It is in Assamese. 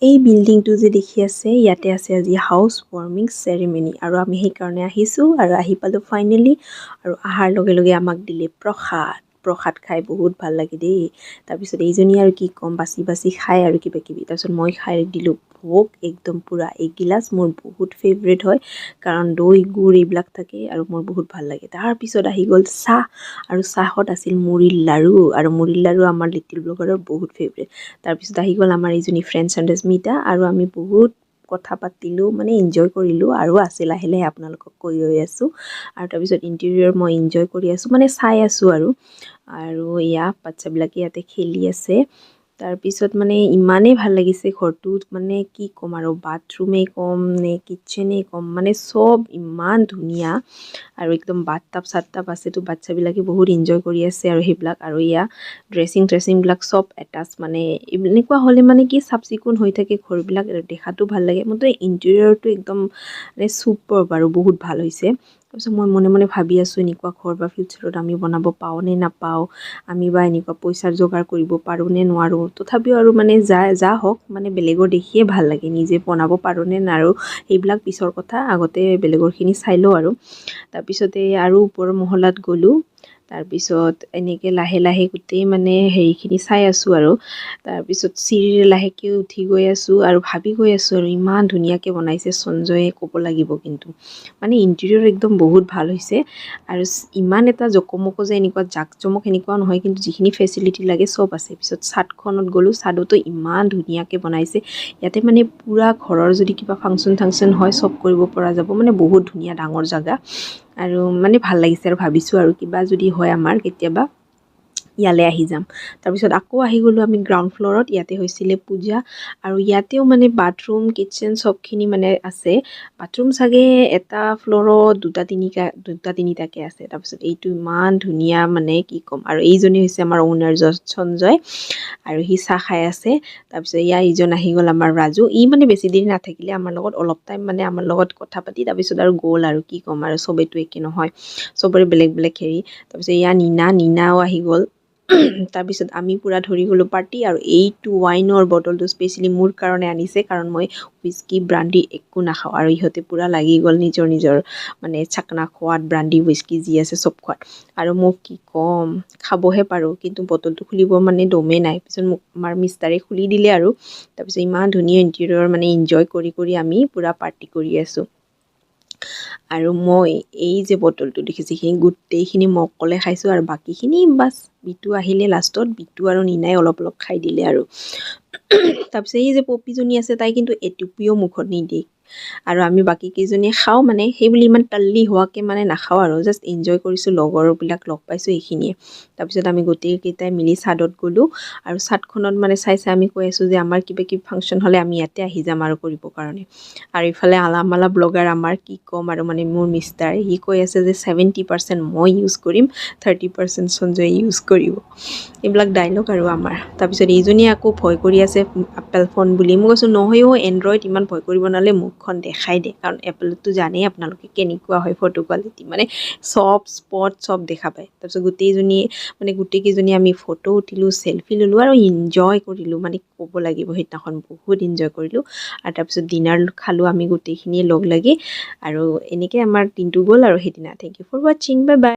এই বিল্ডিংটো যে দেখি আছে ইয়াতে আছে আজি হাউচ ৱাৰ্মিং চেৰেমনি আৰু আমি সেইকাৰণে আহিছোঁ আৰু আহি পালোঁ ফাইনেলি আৰু আহাৰ লগে লগে আমাক দিলে প্ৰসাদ খাই বহুত ভাল লাগে দেই তাৰপিছত এইজনী আৰু কি ক'ম বাচি বাচি খায় আৰু কিবা কিবি তাৰপিছত মই খাই দিলোঁ ভোক একদম পুৰা এগিলাচ মোৰ বহুত ফেভৰেট হয় কাৰণ দৈ গুড় এইবিলাক থাকে আৰু মোৰ বহুত ভাল লাগে তাৰপিছত আহি গ'ল চাহ আৰু চাহত আছিল মুড়িৰ লাড়ু আৰু মুড়িৰ লাড়ু আমাৰ লিটিল ব্লগাৰৰ বহুত ফেভৰেট তাৰপিছত আহি গ'ল আমাৰ এইজনী ফ্ৰেণ্ড সন্দেশমিতা আৰু আমি বহুত কথা পাতিলোঁ মানে এনজয় কৰিলোঁ আৰু আছে লাহে লাহে আপোনালোকক কৈ গৈ আছোঁ আৰু তাৰপিছত ইণ্টেৰিয়ৰ মই এনজয় কৰি আছোঁ মানে চাই আছোঁ আৰু এয়া বাচ্চাবিলাকে ইয়াতে খেলি আছে তাৰপিছত মানে ইমানেই ভাল লাগিছে ঘৰটোত মানে কি ক'ম আৰু বাথৰুমেই ক'ম নে কিটচেনেই ক'ম মানে চব ইমান ধুনীয়া আৰু একদম বাথটাব চাথটাব আছে তো বাচ্চাবিলাকে বহুত এনজয় কৰি আছে আৰু সেইবিলাক আৰু এয়া ড্ৰেছিংবিলাক চব এটাচ মানে এনেকুৱা হ'লে মানে কি চাফ চিকুণ হৈ থাকে ঘৰবিলাক দেখাতো ভাল লাগে মতে ইণ্টেৰিয়ৰটো একদম মানে চুপাৰ আৰু বহুত ভাল হৈছে তাৰপিছত মই মনে মনে ভাবি আছোঁ এনেকুৱা ঘৰ বা ফিউচাৰত আমি বনাব পাওঁ নে নাপাওঁ আমি বা এনেকুৱা পইচাৰ যোগাৰ কৰিব পাৰোঁ নে নোৱাৰোঁ তথাপিও আৰু মানে যা হওক মানে বেলেগৰ দেখিয়ে ভাল লাগে নিজে বনাব পাৰোঁ নে নোৱাৰোঁ সেইবিলাক পিছৰ কথা আগতে বেলেগৰখিনি চাই লওঁ আৰু তাৰপিছতে আৰু ওপৰৰ মহলাত গ'লোঁ তাৰপিছত এনেকৈ লাহে লাহে গোটেই মানে হেৰিখিনি চাই আছোঁ আৰু তাৰপিছত চিৰিৰে লাহেকৈ উঠি গৈ আছোঁ আৰু ভাবি গৈ আছোঁ আৰু ইমান ধুনীয়াকৈ বনাইছে সঞ্জয়ে ক'ব লাগিব কিন্তু মানে ইণ্টেৰিয়ৰ একদম বহুত ভাল হৈছে আৰু ইমান এটা জকমক যে এনেকুৱা জাক জমক এনেকুৱাও নহয় কিন্তু যিখিনি ফেচিলিটি লাগে চব আছে পিছত ছাদখনত গ'লোঁ ছাদতো ইমান ধুনীয়াকৈ বনাইছে ইয়াতে মানে পূৰা ঘৰৰ যদি কিবা ফাংচন হয় চব কৰিব পৰা যাব মানে বহুত ধুনীয়া ডাঙৰ জেগা আৰু মানে ভাল লাগিছে আৰু ভাবিছোঁ আৰু কিবা যদি হয় আমাৰ কেতিয়াবা ইয়ালৈ আহি যাম তাৰপিছত আকৌ আহি গ'লোঁ আমি গ্ৰাউণ্ড ফ্ল'ৰত ইয়াতে হৈছিলে পূজা আৰু ইয়াতেও মানে বাথৰুম কিটচেন চবখিনি মানে আছে বাথৰুম চাগে এটা ফ্ল'ৰত দুটা তিনিটাকৈ আছে তাৰপিছত এইটো ইমান ধুনীয়া মানে কি ক'ম আৰু এইজনী হৈছে আমাৰ অ'নাৰ সঞ্জয় আৰু সি চাহ খাই আছে তাৰপিছত ইজন আহি গ'ল আমাৰ ৰাজু মানে বেছি দেৰি নাথাকিলে আমাৰ লগত অলপ টাইম মানে আমাৰ লগত কথা পাতি তাৰপিছত আৰু গ'ল আৰু কি ক'ম আৰু চবেইতো একে নহয় চবৰে বেলেগ বেলেগ হেৰি তাৰপিছত নীনাও আহি গ'ল তাৰপিছত আমি পূৰা ধৰি গ'লোঁ পাৰ্টি আৰু এইটো ৱাইনৰ বটলটো স্পেচিয়েলি মোৰ কাৰণে আনিছে কাৰণ মই হুইস্কি ব্ৰাণ্ডি একো নাখাওঁ আৰু ইহঁতে পূৰা লাগি গ'ল নিজৰ মানে চাকনা খোৱাত ব্ৰাণ্ডি হুইস্কি যি আছে চব খোৱাত আৰু মোক কি ক'ম খাবহে পাৰোঁ কিন্তু বটলটো খুলিব মানে দমেই নাই পিছত মোক আমাৰ মিষ্টাৰে খুলি দিলে আৰু তাৰপিছত ইমান ধুনীয়া ইণ্টেৰিয়ৰ মানে এনজয় কৰি আমি পূৰা পাৰ্টি কৰি আছোঁ আৰু মই এই যে বটলটো দেখিছোঁ সেইখিনি গোটেইখিনি মই অকলে খাইছোঁ আৰু বাকীখিনি বাছ বিটু আহিলে লাষ্টত বিটু আৰু নীনাই অলপ খাই দিলে আৰু তাৰপিছত এই যে পপিজনী আছে তাই কিন্তু এটুপিও মুখত নিদিয়ে আৰু আমি বাকী কেইজনীয়ে খাওঁ মানে সেইবুলি ইমান তাল্লি হোৱাকৈ মানে নাখাওঁ আৰু জাষ্ট এনজয় কৰিছোঁ লগৰবিলাক লগ পাইছোঁ এইখিনিয়ে তাৰপিছত আমি গোটেইকেইটাই মিলি ছাদত গ'লোঁ আৰু ছাদখনত মানে চাই আমি কৈ আছোঁ যে আমাৰ কিবা কিবি ফাংচন হ'লে আমি ইয়াতে আহি যাম আৰু কৰিবৰ কাৰণে আৰু ইফালে আলামালা ব্লগাৰ আমাৰ কি ক'ম আৰু মানে মোৰ মিষ্টাৰ সি কৈ আছে যে 70% মই ইউজ কৰিম 30% সঞ্জয়ে ইউজ কৰিব এইবিলাক ডাইলগ আৰু আমাৰ তাৰপিছত এইজনীয়ে আকৌ ভয় কৰি আছে এপল ফোন বুলি মই কৈছোঁ নহয়ও এণ্ড্ৰইড ইমান ভয় কৰিব নালাগে মুখখন দেখাই দে কাৰণ এপলতো জানেই আপোনালোকে কেনেকুৱা হয় ফটো কোৱালিটি মানে চব স্পট চব দেখা পায় তাৰপিছত গোটেইকেইজনী আমি ফটো উঠিলোঁ চেলফি ল'লোঁ আৰু এনজয় কৰিলোঁ মানে ক'ব লাগিব সেইদিনাখন বহুত এনজয় কৰিলোঁ আৰু তাৰপিছত ডিনাৰ খালোঁ আমি গোটেইখিনিয়ে লগ লাগি আৰু এনেকৈ আমাৰ দিনটো গ'ল আৰু সেইদিনা থেংক ইউ ফৰ ৱাচিং বাই বাই